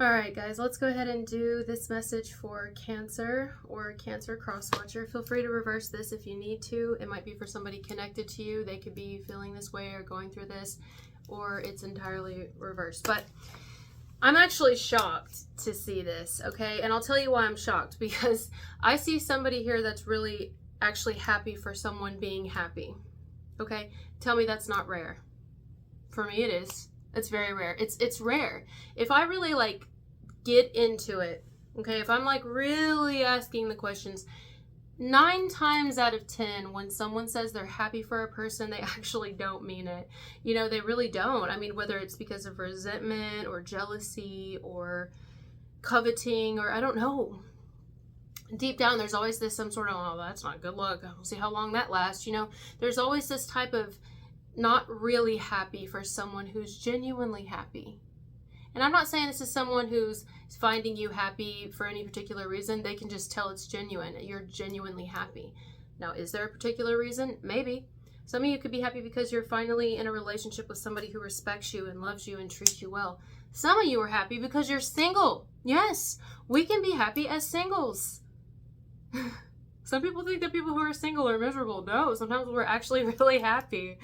Alright guys, let's go ahead and do this message for Cancer or Cancer Crosswatcher. Feel free to reverse this if you need to. It might be for somebody connected to you. They could be feeling this way or going through this, or it's entirely reversed. But I'm actually shocked to see this, okay? And I'll tell you why I'm shocked. Because I see somebody here that's really actually happy for someone being happy, okay? Tell me that's not rare. For me it is. It's very rare. It's rare. If I really get into it, okay, if I'm really asking the questions, 9 times out of 10 when someone says they're happy for a person, they actually don't mean it. They really don't. I mean, whether it's because of resentment or jealousy or coveting, or I don't know. Deep down there's always some sort of, oh, that's not good luck, we'll see how long that lasts. There's always this type of not really happy for someone who's genuinely happy. And I'm not saying this is someone who's finding you happy for any particular reason. They can just tell it's genuine. You're genuinely happy. Now, is there a particular reason? Maybe. Some of you could be happy because you're finally in a relationship with somebody who respects you and loves you and treats you well. Some of you are happy because you're single. Yes, we can be happy as singles. Some people think that people who are single are miserable. No, sometimes we're actually really happy.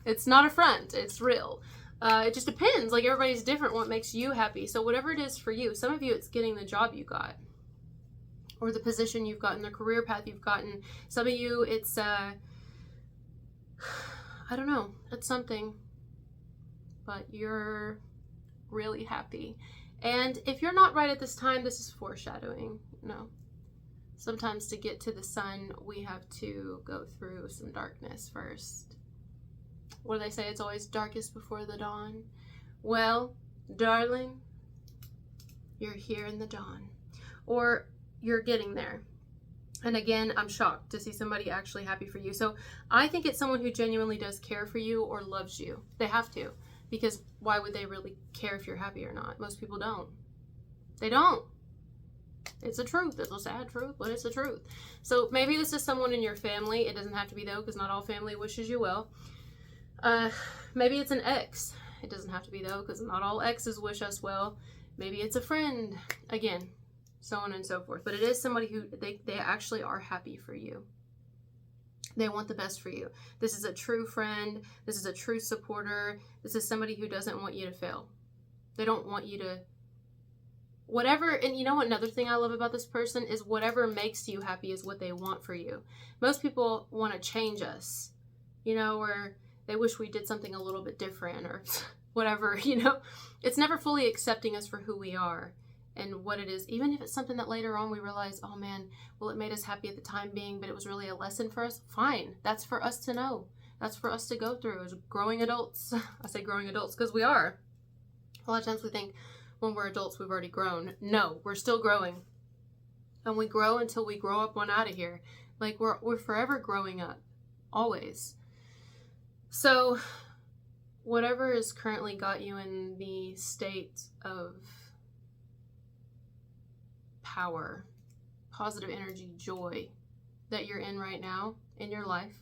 It's not a front, it's real. It just depends. Everybody's different what makes you happy. So whatever it is for you, some of you it's getting the job you got, or the position you've gotten, the career path you've gotten. Some of you it's I don't know, it's something, but you're really happy. And if you're not right at this time, this is foreshadowing. Sometimes to get to the sun we have to go through some darkness first. What do they say? It's always darkest before the dawn. Well, darling, you're here in the dawn. Or you're getting there. And again, I'm shocked to see somebody actually happy for you. So I think it's someone who genuinely does care for you or loves you. They have to. Because why would they really care if you're happy or not? Most people don't. They don't. It's the truth. It's a sad truth, but it's the truth. So maybe this is someone in your family. It doesn't have to be, though, because not all family wishes you well. Maybe it's an ex. It doesn't have to be, though, because not all exes wish us well. Maybe it's a friend. Again, so on and so forth. But it is somebody who they actually are happy for you. They want the best for you. This is a true friend. This is a true supporter. This is somebody who doesn't want you to fail. They don't want you to whatever. And you know what, another thing I love about this person is whatever makes you happy is what they want for you. Most people want to change us, or they wish we did something a little bit different or whatever. It's never fully accepting us for who we are and what it is. Even if it's something that later on we realize, oh man, well, it made us happy at the time being, but it was really a lesson for us. Fine. That's for us to know. That's for us to go through as growing adults. I say growing adults because we are. A lot of times we think when we're adults, we've already grown. No, we're still growing. And we grow until we grow up one out of here. We're forever growing up. Always. So, whatever has currently got you in the state of power, positive energy, joy that you're in right now in your life,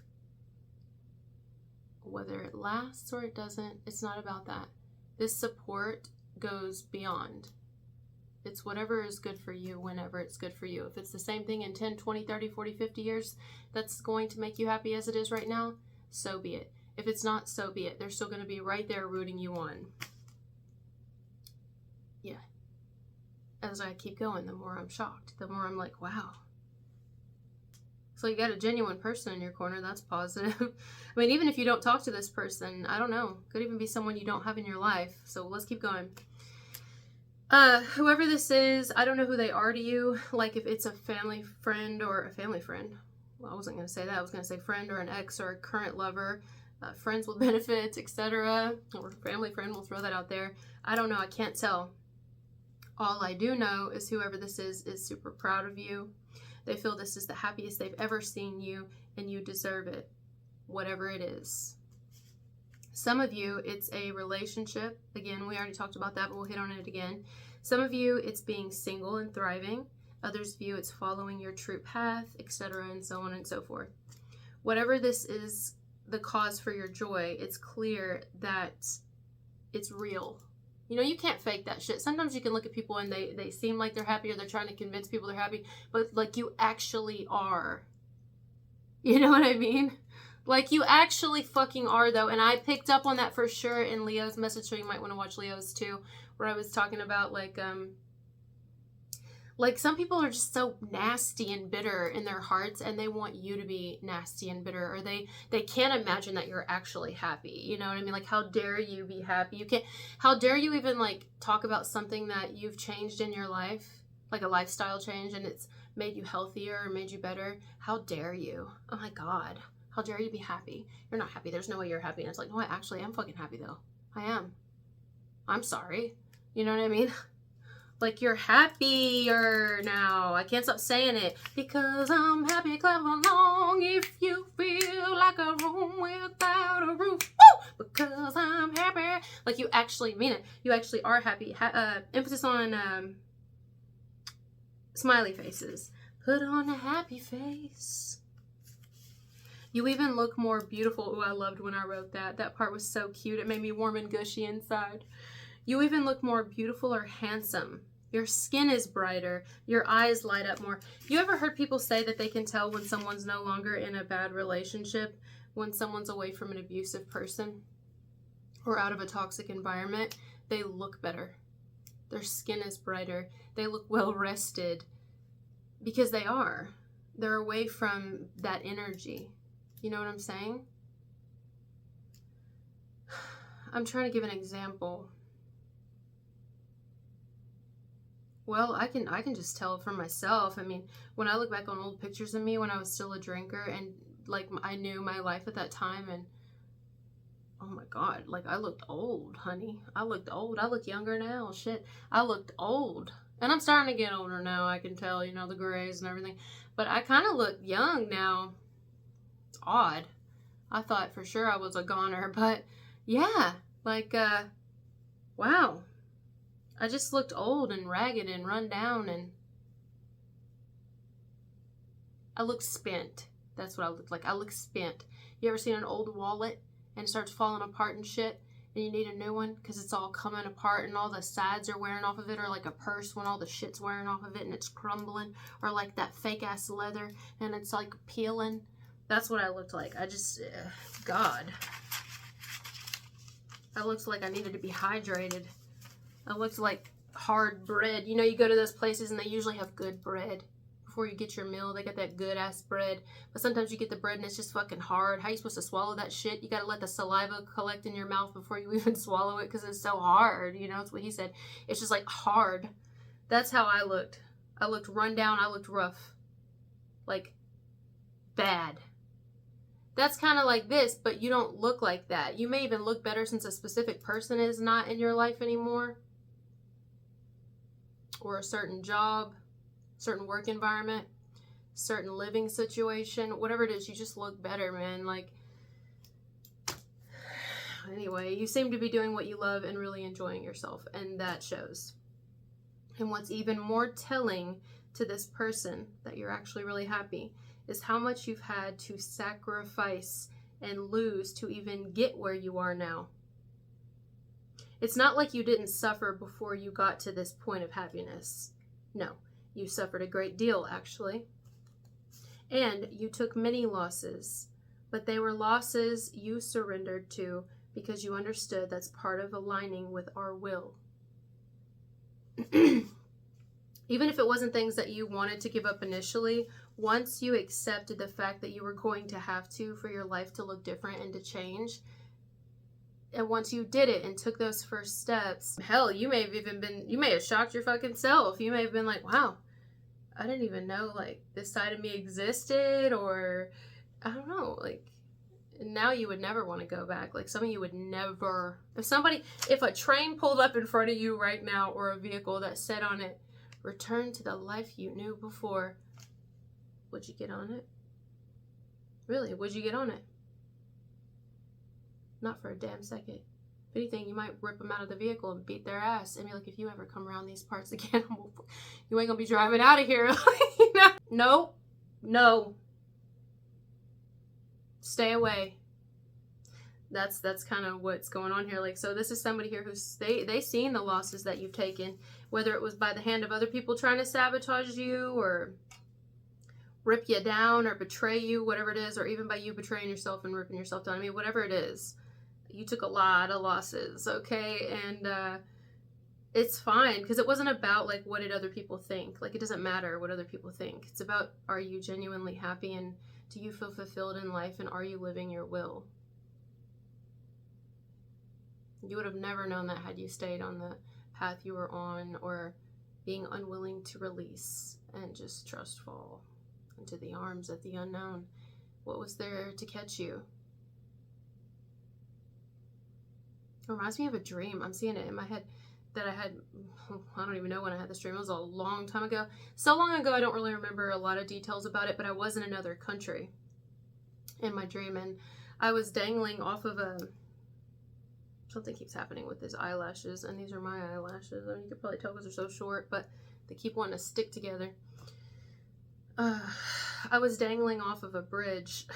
whether it lasts or it doesn't, it's not about that. This support goes beyond. It's whatever is good for you whenever it's good for you. If it's the same thing in 10, 20, 30, 40, 50 years that's going to make you happy as it is right now, so be it. If it's not, so be it. They're still going to be right there rooting you on. Yeah. As I keep going, the more I'm shocked. The more I'm like, wow. So you got a genuine person in your corner. That's positive. I mean, even if you don't talk to this person, I don't know. Could even be someone you don't have in your life. So let's keep going. Whoever this is, I don't know who they are to you. If it's a family friend or a family friend. Well, I wasn't going to say that. I was going to say friend or an ex or a current lover. Friends with benefits, etc. Or family friend, we'll throw that out there. I don't know, I can't tell. All I do know is whoever this is super proud of you. They feel this is the happiest they've ever seen you, and you deserve it, whatever it is. Some of you, it's a relationship. Again, we already talked about that, but we'll hit on it again. Some of you, it's being single and thriving. Others of you, it's following your true path, etc., and so on and so forth. Whatever this is, the cause for your joy, it's clear that it's real. You know, you can't fake that shit. Sometimes you can look at people and they seem like they're happy, or they're trying to convince people they're happy, but like you actually are. You know what I mean? Like you actually fucking are though. And I picked up on that for sure in Leo's message, so you might want to watch Leo's too, where I was talking about like some people are just so nasty and bitter in their hearts, and they want you to be nasty and bitter, or they can't imagine that you're actually happy. You know what I mean? Like, how dare you be happy? You can't. How dare you even like talk about something that you've changed in your life, like a lifestyle change, and it's made you healthier or made you better? How dare you? Oh my God. How dare you be happy? You're not happy. There's no way you're happy. And it's like, no, I actually am fucking happy though. I am. I'm sorry. You know what I mean? Like, you're happier now. I can't stop saying it. Because I'm happy, clap along if you feel like a room without a roof. Woo! Because I'm happy. Like, you actually mean it. You actually are happy. Emphasis on smiley faces. Put on a happy face. You even look more beautiful. Oh, I loved when I wrote that. That part was so cute. It made me warm and gushy inside. You even look more beautiful or handsome. Your skin is brighter. Your eyes light up more. You ever heard people say that they can tell when someone's no longer in a bad relationship, when someone's away from an abusive person or out of a toxic environment? They look better. Their skin is brighter. They look well rested because they are. They're away from that energy. You know what I'm saying? I'm trying to give an example. Well, I can just tell for myself. I mean, when I look back on old pictures of me when I was still a drinker, and like I knew my life at that time, and oh my God, like I looked old, honey. I looked old. I look younger now. Shit. I looked old. And I'm starting to get older now. I can tell, you know, the grays and everything. But I kind of look young now. It's odd. I thought for sure I was a goner, but yeah, like, wow. I just looked old and ragged and run down, and I looked spent. That's what I looked like. I looked spent. You ever seen an old wallet and it starts falling apart and shit, and you need a new one because it's all coming apart and all the sides are wearing off of it, or like a purse when all the shit's wearing off of it and it's crumbling, or like that fake ass leather and it's like peeling? That's what I looked like. I just, God. I looked like I needed to be hydrated. I looked like hard bread. You know, you go to those places and they usually have good bread. Before you get your meal, they got that good ass bread. But sometimes you get the bread and it's just fucking hard. How are you supposed to swallow that shit? You gotta let the saliva collect in your mouth before you even swallow it because it's so hard. You know, that's what he said. It's just like hard. That's how I looked. I looked run down. I looked rough. Like, bad. That's kind of like this, but you don't look like that. You may even look better since a specific person is not in your life anymore. Or a certain job, certain work environment, certain living situation, whatever it is, you just look better, man. Like, anyway, you seem to be doing what you love and really enjoying yourself, and that shows. And what's even more telling to this person that you're actually really happy is how much you've had to sacrifice and lose to even get where you are now. It's not like you didn't suffer before you got to this point of happiness. No, you suffered a great deal, actually. And you took many losses, but they were losses you surrendered to because you understood that's part of aligning with our will. Even if it wasn't things that you wanted to give up initially, once you accepted the fact that you were going to have to for your life to look different and to change, and once you did it and took those first steps, hell, you may have shocked your fucking self. You may have been like, wow, I didn't even know, like, this side of me existed, or, I don't know, like, now you would never want to go back. Like, some of you would never, if a train pulled up in front of you right now, or a vehicle that said on it, return to the life you knew before, would you get on it? Really, would you get on it? Not for a damn second. If anything, you might rip them out of the vehicle and beat their ass and be like, if you ever come around these parts again, you ain't gonna be driving out of here. You know? No. Stay away. That's kind of what's going on here. Like, so this is somebody here who's they seen the losses that you've taken, whether it was by the hand of other people trying to sabotage you or rip you down or betray you, whatever it is, or even by you betraying yourself and ripping yourself down. I mean, whatever it is, you took a lot of losses, okay? And it's fine, because it wasn't about, like, what did other people think. Like, it doesn't matter what other people think. It's about, are you genuinely happy, and do you feel fulfilled in life, and are you living your will? You would have never known that had you stayed on the path you were on, or being unwilling to release and just trust fall into the arms of the unknown. What was there to catch you? It reminds me of a dream. I'm seeing it in my head that I had. I don't even know when I had this dream. It was a long time ago. So long ago, I don't really remember a lot of details about it, but I was in another country in my dream, and I was dangling off of a... Something keeps happening with these eyelashes, and these are my eyelashes. I mean, you could probably tell because they're so short, but they keep wanting to stick together. I was dangling off of a bridge,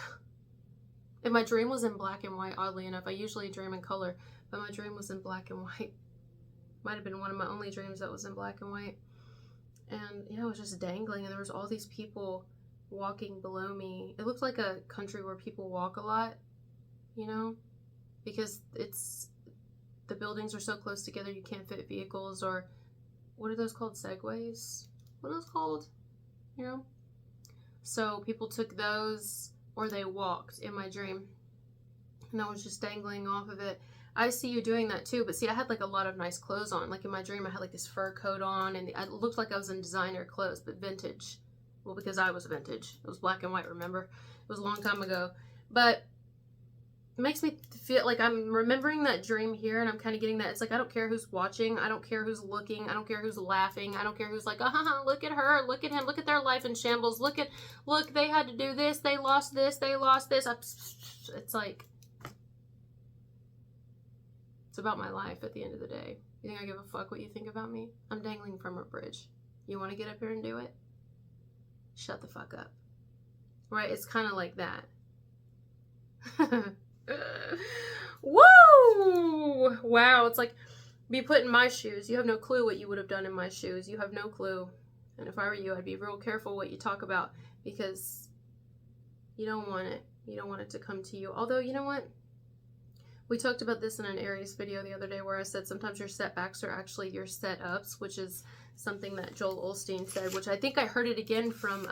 and my dream was in black and white, oddly enough. I usually dream in color, but my dream was in black and white. Might have been one of my only dreams that was in black and white. And, yeah, I was just dangling, and there was all these people walking below me. It looked like a country where people walk a lot, you know, because the buildings are so close together you can't fit vehicles, or what are those called? Segways? What are those called? You know? So people took those, or they walked in my dream, and I was just dangling off of it. I see you doing that too, but see, I had like a lot of nice clothes on. Like in my dream, I had like this fur coat on, and it looked like I was in designer clothes, but vintage. Well, because I was vintage. It was black and white, remember? It was a long time ago. But it makes me feel like I'm remembering that dream here, and I'm kind of getting that. It's like, I don't care who's watching. I don't care who's looking. I don't care who's laughing. I don't care who's like, look at her, look at him, look at their life in shambles. Look, they had to do this. They lost this. They lost this. It's like, it's about my life at the end of the day. You think I give a fuck what you think about me? I'm dangling from a bridge. You want to get up here and do it? Shut the fuck up. Right? It's kind of like that. Woo! Wow, it's like be put in my shoes. You have no clue what you would have done in my shoes. You have no clue. And if I were you, I'd be real careful what you talk about, because you don't want it. You don't want it to come to you. Although, you know what? We talked about this in an Aries video the other day, where I said sometimes your setbacks are actually your setups, which is something that Joel Osteen said, which I think I heard it again from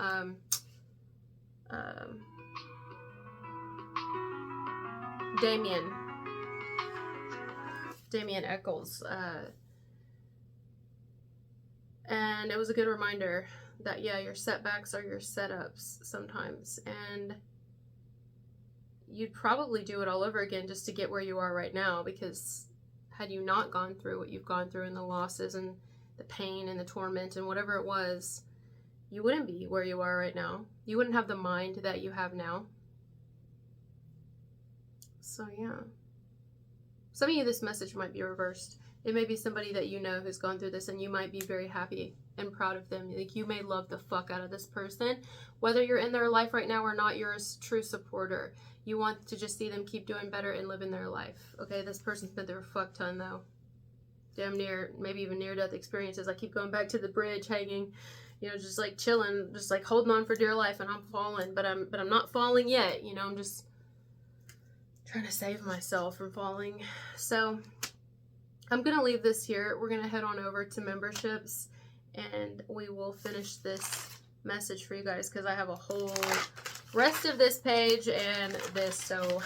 Damien Eccles, and it was a good reminder that, yeah, your setbacks are your setups sometimes, and you'd probably do it all over again just to get where you are right now, because had you not gone through what you've gone through, and the losses and the pain and the torment and whatever it was, you wouldn't be where you are right now. You wouldn't have the mind that you have now. So yeah, some of you, this message might be reversed. It may be somebody that you know who's gone through this, and you might be very happy and proud of them. Like, you may love the fuck out of this person. Whether you're in their life right now or not, you're a true supporter. You want to just see them keep doing better and living their life. Okay, this person's been through a fuck ton though. Damn near, maybe even near-death experiences. I keep going back to the bridge, hanging, you know, just like chilling, just like holding on for dear life, and I'm falling, but I'm not falling yet. You know, I'm just trying to save myself from falling. So I'm gonna leave this here. We're gonna head on over to memberships, and we will finish this message for you guys, because I have a whole rest of this page and this, so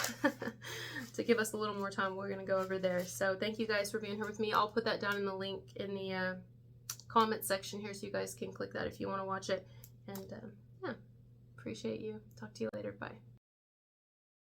to give us a little more time, we're gonna go over there. So thank you guys for being here with me. I'll put that down in the link in the comment section here, so you guys can click that if you want to watch it. And yeah, appreciate you. Talk to you later. Bye.